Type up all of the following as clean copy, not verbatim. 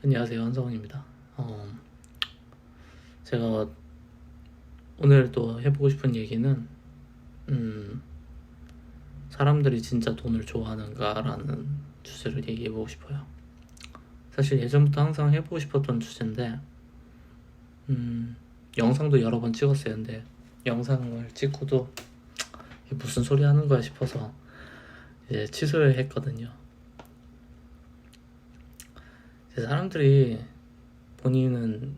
안녕하세요, 한성원입니다. 제가 오늘 또 해보고 싶은 얘기는 사람들이 진짜 돈을 좋아하는가라는 주제를 얘기해보고 싶어요. 사실 예전부터 항상 해보고 싶었던 주제인데 영상도 여러 번 찍었어요. 근데 영상을 찍고도 이게 무슨 소리 하는 거야 싶어서 이제 취소했거든요. 사람들이 본인은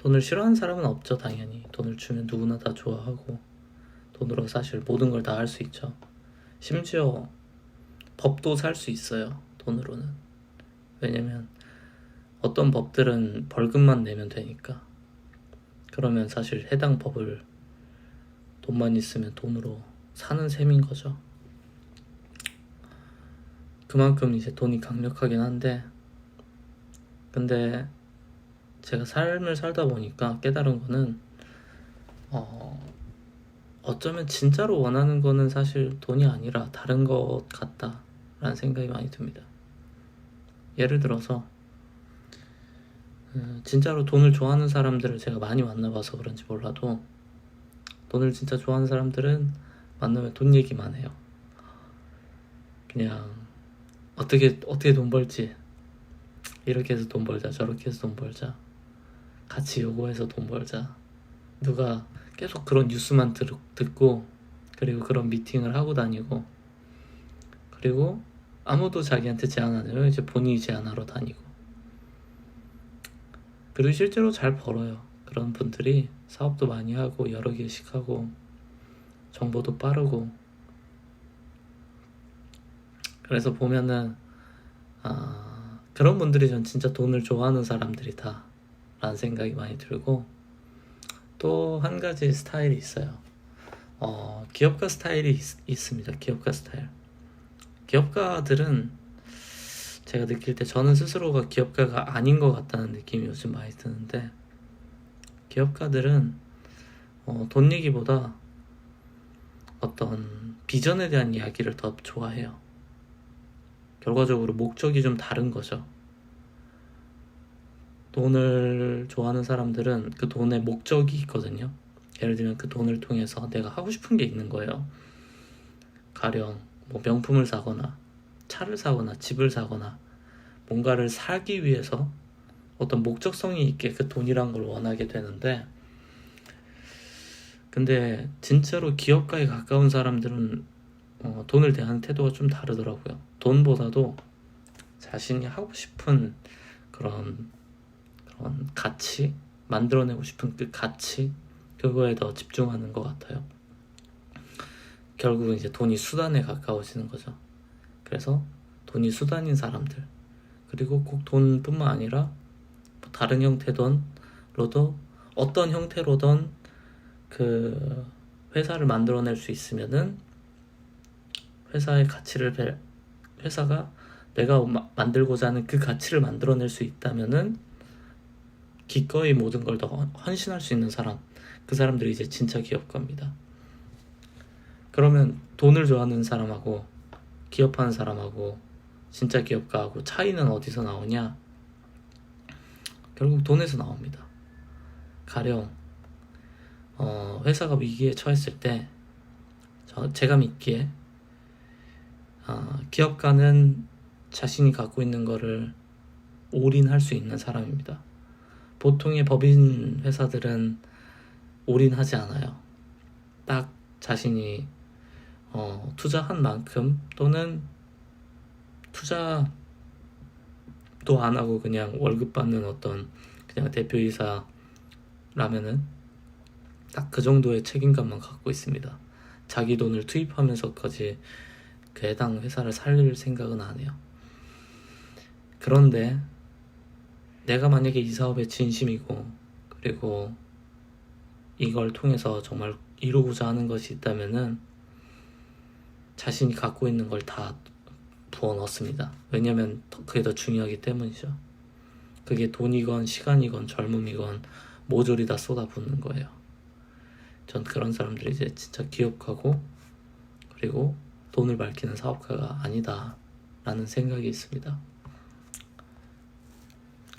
돈을 싫어하는 사람은 없죠. 당연히 돈을 주면 누구나 다 좋아하고 돈으로 사실 모든 걸 다 할 수 있죠. 심지어 법도 살 수 있어요, 돈으로는. 왜냐면 어떤 법들은 벌금만 내면 되니까. 그러면 사실 해당 법을 돈만 있으면 돈으로 사는 셈인 거죠. 그만큼 이제 돈이 강력하긴 한데, 근데 제가 삶을 살다 보니까 깨달은 거는 어쩌면 진짜로 원하는 거는 사실 돈이 아니라 다른 것 같다라는 생각이 많이 듭니다. 예를 들어서 진짜로 돈을 좋아하는 사람들을 제가 많이 만나봐서 그런지 몰라도 돈을 진짜 좋아하는 사람들은 만나면 돈 얘기만 해요. 그냥 어떻게 돈 벌지, 이렇게 해서 돈 벌자, 저렇게 해서 돈 벌자, 같이 요거해서 돈 벌자. 누가 계속 그런 뉴스만 듣고 그리고 그런 미팅을 하고 다니고, 그리고 아무도 자기한테 제안 안 해요. 이제 본인이 제안하러 다니고, 그리고 실제로 잘 벌어요. 그런 분들이 사업도 많이 하고 여러 개씩 하고 정보도 빠르고. 그래서 보면은 그런 분들이 전 진짜 돈을 좋아하는 사람들이다 라는 생각이 많이 들고, 또 한 가지 스타일이 있어요. 기업가 스타일이 있습니다. 기업가 스타일. 기업가들은 제가 느낄 때 저는 스스로가 기업가가 아닌 것 같다는 느낌이 요즘 많이 드는데, 기업가들은 돈 얘기보다 어떤 비전에 대한 이야기를 더 좋아해요. 결과적으로 목적이 좀 다른 거죠. 돈을 좋아하는 사람들은 그 돈의 목적이 있거든요. 예를 들면 그 돈을 통해서 내가 하고 싶은 게 있는 거예요. 가령 뭐 명품을 사거나 차를 사거나 집을 사거나 뭔가를 사기 위해서 어떤 목적성이 있게 그 돈이란 걸 원하게 되는데, 근데 진짜로 기업가에 가까운 사람들은 돈을 대하는 태도가 좀 다르더라고요. 돈보다도 자신이 하고 싶은 그런 가치, 만들어내고 싶은 그 가치, 그거에 더 집중하는 것 같아요. 결국은 이제 돈이 수단에 가까워지는 거죠. 그래서 돈이 수단인 사람들, 그리고 꼭 돈뿐만 아니라 뭐 다른 형태로도 어떤 형태로든 그 회사를 만들어낼 수 있으면은 회사의 가치를 회사가 내가 만들고자 하는 그 가치를 만들어낼 수 있다면은 기꺼이 모든 걸 더 헌신할 수 있는 사람, 그 사람들이 이제 진짜 기업가입니다. 그러면 돈을 좋아하는 사람하고 기업하는 사람하고 진짜 기업가하고 차이는 어디서 나오냐? 결국 돈에서 나옵니다. 가령 회사가 위기에 처했을 때 제가 믿기에 기업가는 자신이 갖고 있는 거를 올인할 수 있는 사람입니다. 보통의 법인 회사들은 올인하지 않아요. 딱 자신이 투자한 만큼, 또는 투자도 안 하고 그냥 월급 받는 어떤 그냥 대표이사라면은 딱 그 정도의 책임감만 갖고 있습니다. 자기 돈을 투입하면서까지 그 해당 회사를 살릴 생각은 안 해요. 그런데 내가 만약에 이 사업에 진심이고, 그리고 이걸 통해서 정말 이루고자 하는 것이 있다면은 자신이 갖고 있는 걸 다 부어 넣습니다. 왜냐면 그게 더 중요하기 때문이죠. 그게 돈이건 시간이건 젊음이건 모조리 다 쏟아붓는 거예요. 전 그런 사람들이 이제 진짜 기업가고, 그리고 돈을 밝히는 사업가가 아니다 라는 생각이 있습니다.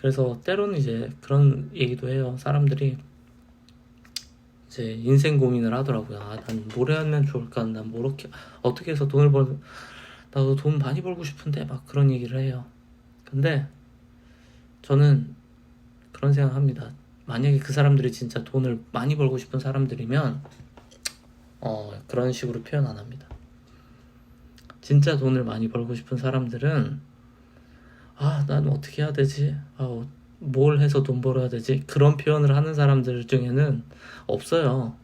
그래서 때로는 이제 그런 얘기도 해요. 사람들이 이제 인생 고민을 하더라고요. 난 뭘 하면 좋을까? 난 뭐 이렇게 어떻게 해서 나도 돈 많이 벌고 싶은데 막 그런 얘기를 해요. 근데 저는 그런 생각합니다. 만약에 그 사람들이 진짜 돈을 많이 벌고 싶은 사람들이면 그런 식으로 표현 안 합니다. 진짜 돈을 많이 벌고 싶은 사람들은 난 어떻게 해야 되지? 뭘 해서 돈 벌어야 되지? 그런 표현을 하는 사람들 중에는 없어요.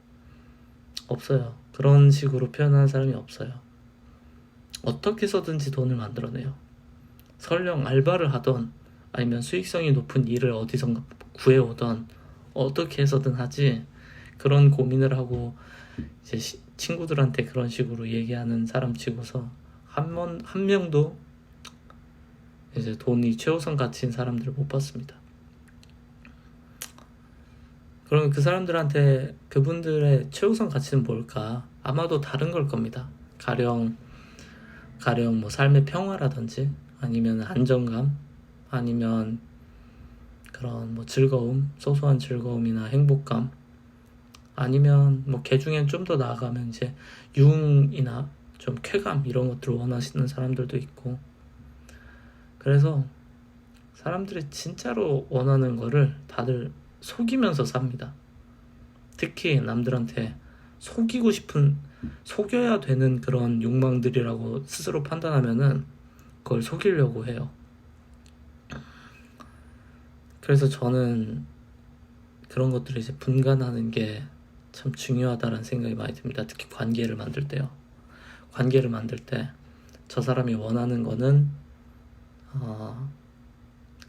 그런 식으로 표현하는 사람이 없어요. 어떻게 해서든지 돈을 만들어내요. 설령 알바를 하던 아니면 수익성이 높은 일을 어디선가 구해오던 어떻게 해서든 하지, 그런 고민을 하고 이제 친구들한테 그런 식으로 얘기하는 사람 치고서 한 명도 이제 돈이 최우선 가치인 사람들을 못 봤습니다. 그럼 그 사람들한테 그분들의 최우선 가치는 뭘까? 아마도 다른 걸 겁니다. 가령 뭐 삶의 평화라든지 아니면 안정감, 아니면 그런 뭐 즐거움, 소소한 즐거움이나 행복감, 아니면 뭐 개중엔 좀 더 나아가면 이제 유흥이나 좀 쾌감, 이런 것들을 원하시는 사람들도 있고. 그래서 사람들이 진짜로 원하는 거를 다들 속이면서 삽니다. 특히 남들한테 속여야 되는 그런 욕망들이라고 스스로 판단하면은 그걸 속이려고 해요. 그래서 저는 그런 것들을 이제 분간하는 게 참 중요하다는 생각이 많이 듭니다. 특히 관계를 만들 때요. 관계를 만들 때 저 사람이 원하는 거는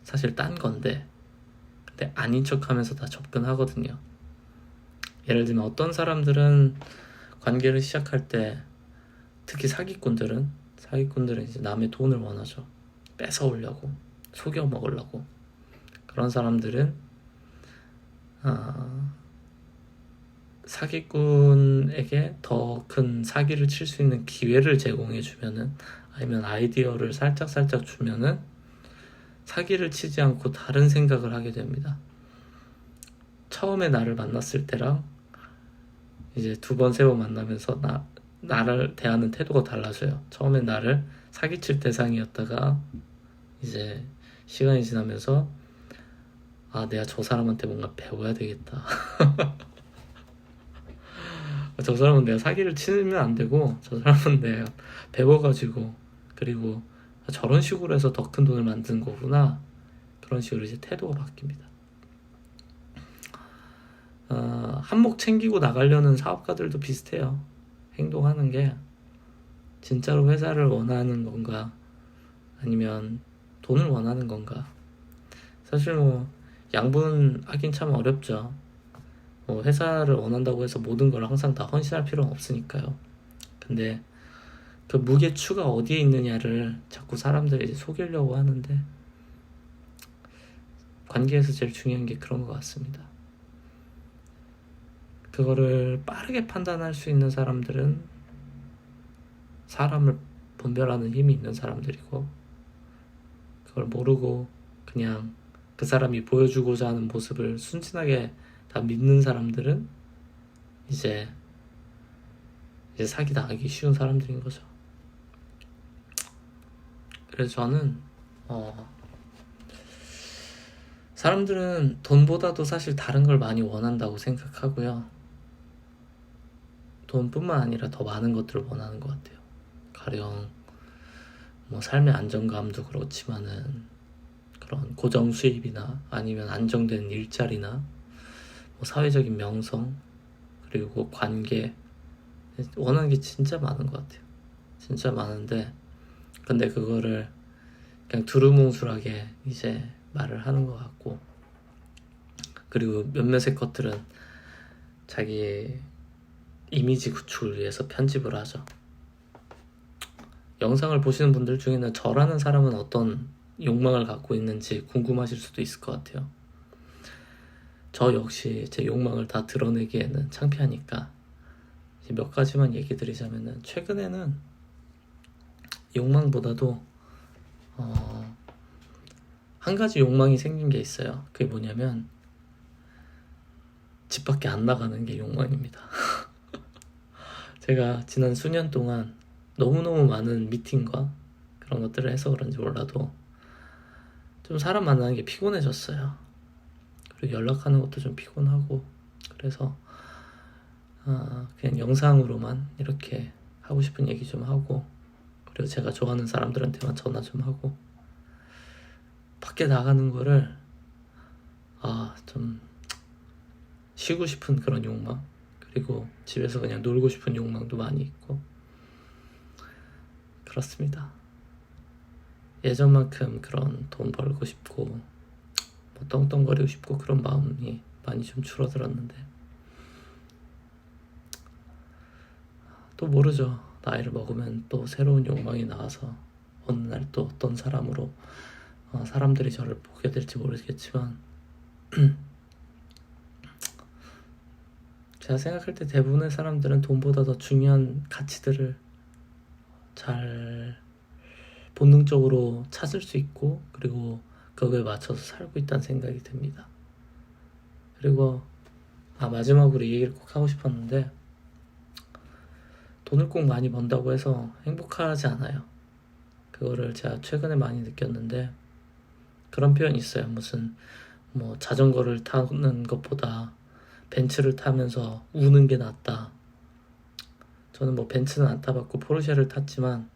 사실 딴 건데, 근데 아닌 척하면서 다 접근하거든요. 예를 들면 어떤 사람들은 관계를 시작할 때, 특히 사기꾼들은 이제 남의 돈을 원하죠. 뺏어오려고, 속여 먹으려고. 그런 사람들은 사기꾼에게 더 큰 사기를 칠 수 있는 기회를 제공해주면은, 아니면 아이디어를 살짝 주면은 사기를 치지 않고 다른 생각을 하게 됩니다. 처음에 나를 만났을 때랑 이제 두 번, 세 번 만나면서 나를 대하는 태도가 달라져요. 처음에 나를 사기칠 대상이었다가 이제 시간이 지나면서 내가 저 사람한테 뭔가 배워야 되겠다. 저 사람은 내가 사기를 치면 안 되고, 저 사람은 내가 배워가지고, 그리고 저런 식으로 해서 더 큰 돈을 만드는 거구나. 그런 식으로 이제 태도가 바뀝니다. 한몫 챙기고 나가려는 사업가들도 비슷해요. 행동하는 게 진짜로 회사를 원하는 건가, 아니면 돈을 원하는 건가. 사실 뭐 양분하긴 참 어렵죠. 뭐 회사를 원한다고 해서 모든 걸 항상 다 헌신할 필요는 없으니까요. 근데 그 무게추가 어디에 있느냐를 자꾸 사람들이 이제 속이려고 하는데, 관계에서 제일 중요한 게 그런 것 같습니다. 그거를 빠르게 판단할 수 있는 사람들은 사람을 분별하는 힘이 있는 사람들이고, 그걸 모르고 그냥 그 사람이 보여주고자 하는 모습을 순진하게 다 믿는 사람들은 이제 사기 당하기 쉬운 사람들인 거죠. 그래서 저는 사람들은 돈보다도 사실 다른 걸 많이 원한다고 생각하고요. 돈뿐만 아니라 더 많은 것들을 원하는 것 같아요. 가령 뭐 삶의 안정감도 그렇지만은 그런 고정 수입이나 아니면 안정된 일자리나 뭐 사회적인 명성, 그리고 관계, 원하는 게 진짜 많은 것 같아요. 진짜 많은데, 근데 그거를 그냥 두루뭉술하게 이제 말을 하는 것 같고, 그리고 몇몇의 것들은 자기 이미지 구축을 위해서 편집을 하죠. 영상을 보시는 분들 중에는 저라는 사람은 어떤 욕망을 갖고 있는지 궁금하실 수도 있을 것 같아요. 저 역시 제 욕망을 다 드러내기에는 창피하니까 몇 가지만 얘기 드리자면은, 최근에는 욕망보다도 한 가지 욕망이 생긴 게 있어요. 그게 뭐냐면 집 밖에 안 나가는 게 욕망입니다. 제가 지난 수년 동안 너무너무 많은 미팅과 그런 것들을 해서 그런지 몰라도 좀 사람 만나는 게 피곤해졌어요. 그리고 연락하는 것도 좀 피곤하고, 그래서 그냥 영상으로만 이렇게 하고 싶은 얘기 좀 하고, 그리고 제가 좋아하는 사람들한테만 전화 좀 하고, 밖에 나가는 거를 좀 쉬고 싶은 그런 욕망, 그리고 집에서 그냥 놀고 싶은 욕망도 많이 있고 그렇습니다. 예전만큼 그런 돈 벌고 싶고 뭐 떵떵거리고 싶고 그런 마음이 많이 좀 줄어들었는데, 또 모르죠. 나이를 먹으면 또 새로운 욕망이 나와서 어느 날 또 어떤 사람으로 사람들이 저를 보게 될지 모르겠지만 제가 생각할 때 대부분의 사람들은 돈보다 더 중요한 가치들을 잘 본능적으로 찾을 수 있고, 그리고 그거에 맞춰서 살고 있다는 생각이 듭니다. 그리고 마지막으로 이 얘기를 꼭 하고 싶었는데, 돈을 꼭 많이 번다고 해서 행복하지 않아요. 그거를 제가 최근에 많이 느꼈는데, 그런 표현이 있어요. 무슨 뭐 자전거를 타는 것보다 벤츠를 타면서 우는 게 낫다. 저는 뭐 벤츠는 안 타봤고 포르쉐를 탔지만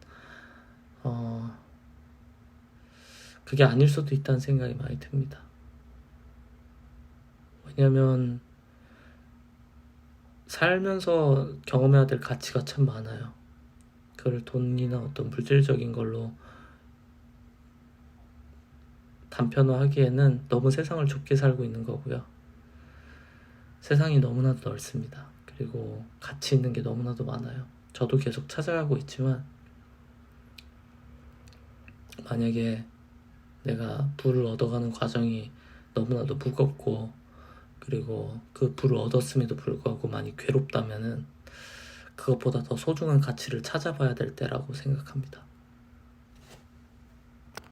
그게 아닐 수도 있다는 생각이 많이 듭니다. 왜냐면 살면서 경험해야 될 가치가 참 많아요. 그걸 돈이나 어떤 물질적인 걸로 단편화하기에는 너무 세상을 좁게 살고 있는 거고요. 세상이 너무나도 넓습니다. 그리고 가치 있는 게 너무나도 많아요. 저도 계속 찾아가고 있지만, 만약에 내가 부를 얻어가는 과정이 너무나도 무겁고, 그리고 그 부를 얻었음에도 불구하고 많이 괴롭다면은 그것보다 더 소중한 가치를 찾아봐야 될 때라고 생각합니다.